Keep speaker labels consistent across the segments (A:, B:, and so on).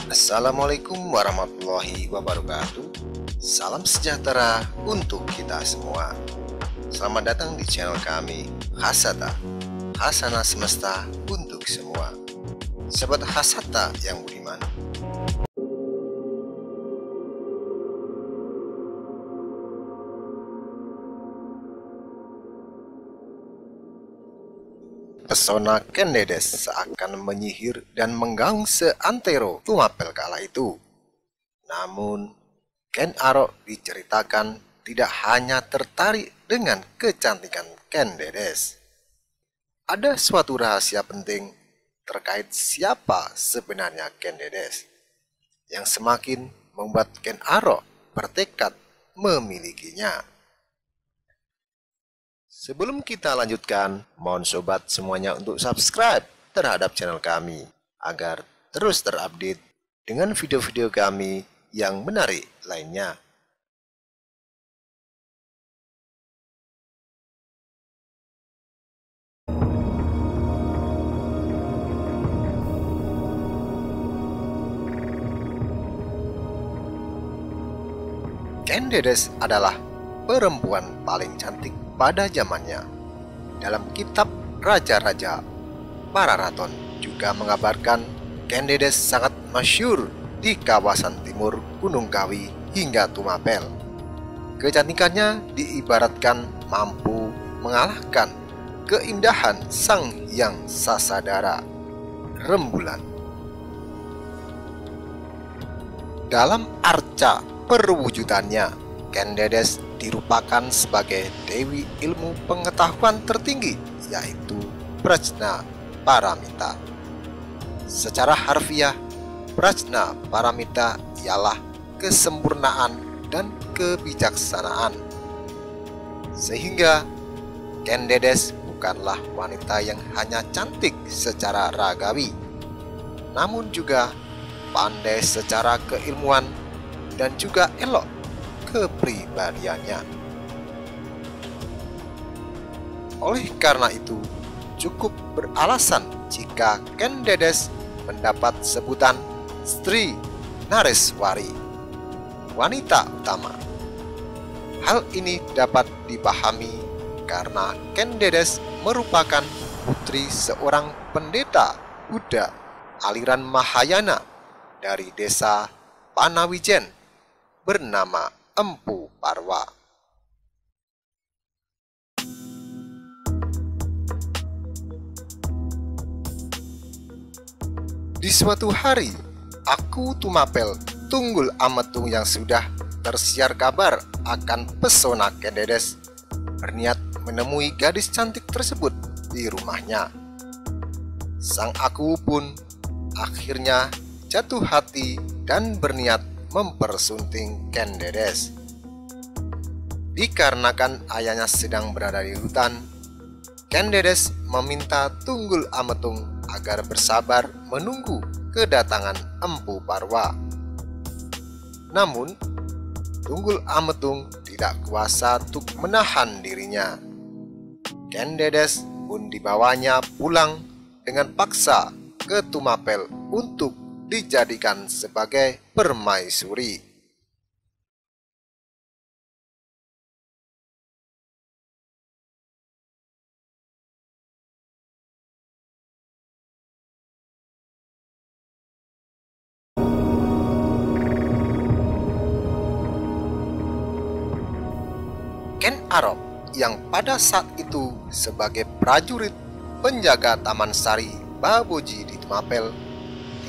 A: Assalamualaikum warahmatullahi wabarakatuh. Salam sejahtera untuk kita semua. Selamat datang di channel kami, Hasata, Hasanah Semesta untuk semua. Sobat Hasata yang budiman, pesona Ken Dedes seakan menyihir dan menggaung seantero Tumapel kala itu. Namun, Ken Arok diceritakan tidak hanya tertarik dengan kecantikan Ken Dedes. Ada suatu rahasia penting terkait siapa sebenarnya Ken Dedes yang semakin membuat Ken Arok bertekad memilikinya. Sebelum kita lanjutkan, mohon sobat semuanya untuk subscribe terhadap channel kami agar terus terupdate dengan video-video kami yang menarik lainnya. Ken Dedes adalah perempuan paling cantik pada zamannya. Dalam kitab Raja-Raja, Pararaton juga mengabarkan Ken Dedes sangat masyhur di kawasan timur Gunung Kawi hingga Tumapel. Kecantikannya diibaratkan mampu mengalahkan keindahan Sang Hyang Sasadara, rembulan. Dalam arca perwujudannya, Ken Dedes dirupakan sebagai Dewi Ilmu Pengetahuan tertinggi, yaitu Prajna Paramita. Secara harfiah, Prajna Paramita ialah kesempurnaan dan kebijaksanaan. Sehingga Ken Dedes bukanlah wanita yang hanya cantik secara ragawi, namun juga pandai secara keilmuan dan juga elok kepribadiannya. Oleh karena itu, cukup beralasan jika Ken Dedes mendapat sebutan Sri Nareswari, wanita utama. Hal ini dapat dipahami karena Ken Dedes merupakan putri seorang pendeta Buddha aliran Mahayana dari desa Panawijen bernama Empu Parwa. Di suatu hari, aku Tumapel Tunggul Ametung yang sudah tersiar kabar akan pesona Ken Dedes berniat menemui gadis cantik tersebut di rumahnya. Sang aku pun akhirnya jatuh hati dan berniat mempersunting Ken Dedes. Dikarenakan ayahnya sedang berada di hutan, Ken Dedes meminta Tunggul Ametung agar bersabar menunggu kedatangan Empu Parwa. Namun, Tunggul Ametung tidak kuasa untuk menahan dirinya. Ken Dedes pun dibawanya pulang dengan paksa ke Tumapel untuk dijadikan sebagai permaisuri. Ken Arok yang pada saat itu sebagai prajurit penjaga Taman Sari Baboji di Tumapel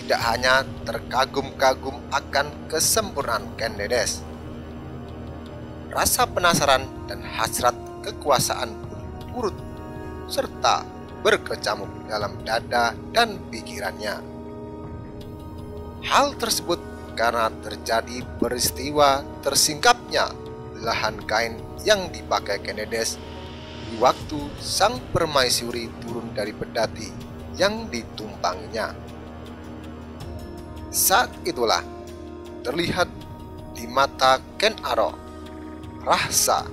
A: tidak hanya terkagum-kagum akan kesempurnaan Ken Dedes. Rasa penasaran dan hasrat kekuasaan pun turut serta berkecamuk dalam dada dan pikirannya. Hal tersebut karena terjadi peristiwa tersingkapnya belahan kain yang dipakai Ken Dedes di waktu sang permaisuri turun dari pedati yang ditumpanginya. Saat itulah terlihat di mata Ken Arok rahsa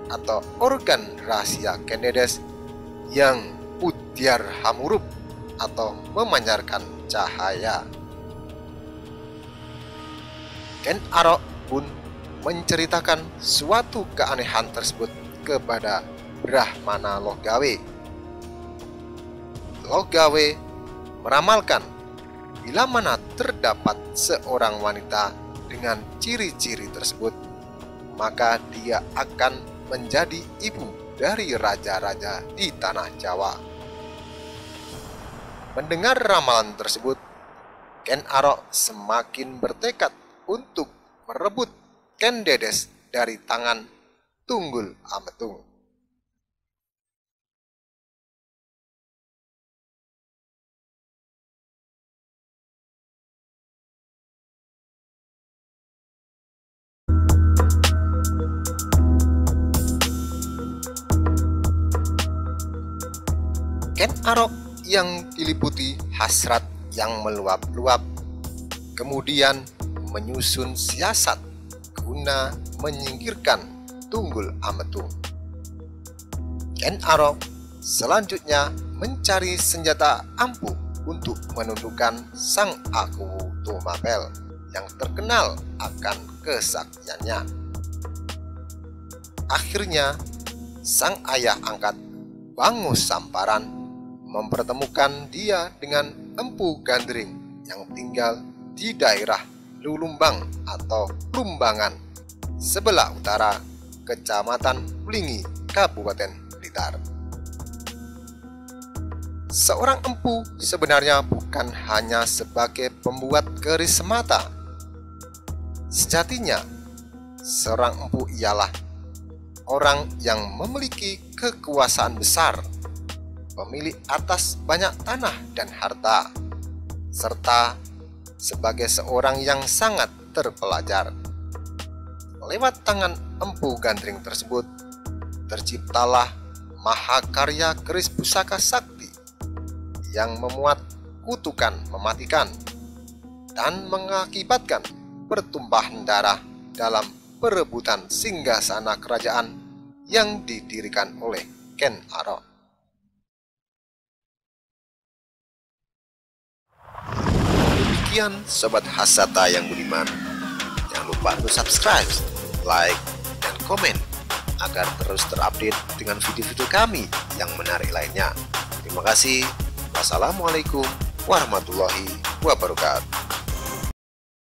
A: atau organ rahasia Ken Dedes yang putiar hamurup atau memancarkan cahaya. Ken Arok pun menceritakan suatu keanehan tersebut kepada Brahmana Logawe. Logawe meramalkan bila mana terdapat seorang wanita dengan ciri-ciri tersebut, maka dia akan menjadi ibu dari raja-raja di tanah Jawa. Mendengar ramalan tersebut, Ken Arok semakin bertekad untuk merebut Ken Dedes dari tangan Tunggul Ametung. Ken Arok yang diliputi hasrat yang meluap-luap, kemudian menyusun siasat guna menyingkirkan Tunggul Ametung. Ken Arok selanjutnya mencari senjata ampuh untuk menundukkan Sang Aku Tumapel yang terkenal akan kesaktiannya. Akhirnya, sang ayah angkat Bangus Samparan mempertemukan dia dengan Empu Gandring yang tinggal di daerah Lulumbang atau Lumbangan, sebelah utara Kecamatan Wlingi, Kabupaten Blitar. Seorang empu sebenarnya bukan hanya sebagai pembuat keris semata. Sejatinya, seorang empu ialah orang yang memiliki kekuasaan besar, pemilik atas banyak tanah dan harta, serta sebagai seorang yang sangat terpelajar. Lewat tangan Empu Gandring tersebut, terciptalah mahakarya keris pusaka sakti yang memuat kutukan mematikan dan mengakibatkan pertumpahan darah dalam perebutan singgasana kerajaan yang didirikan oleh Ken Arok. Demikian Sobat Hasata yang budiman, jangan lupa untuk subscribe, like, dan komen agar terus terupdate dengan video-video kami yang menarik lainnya. Terima kasih. Wassalamualaikum warahmatullahi wabarakatuh.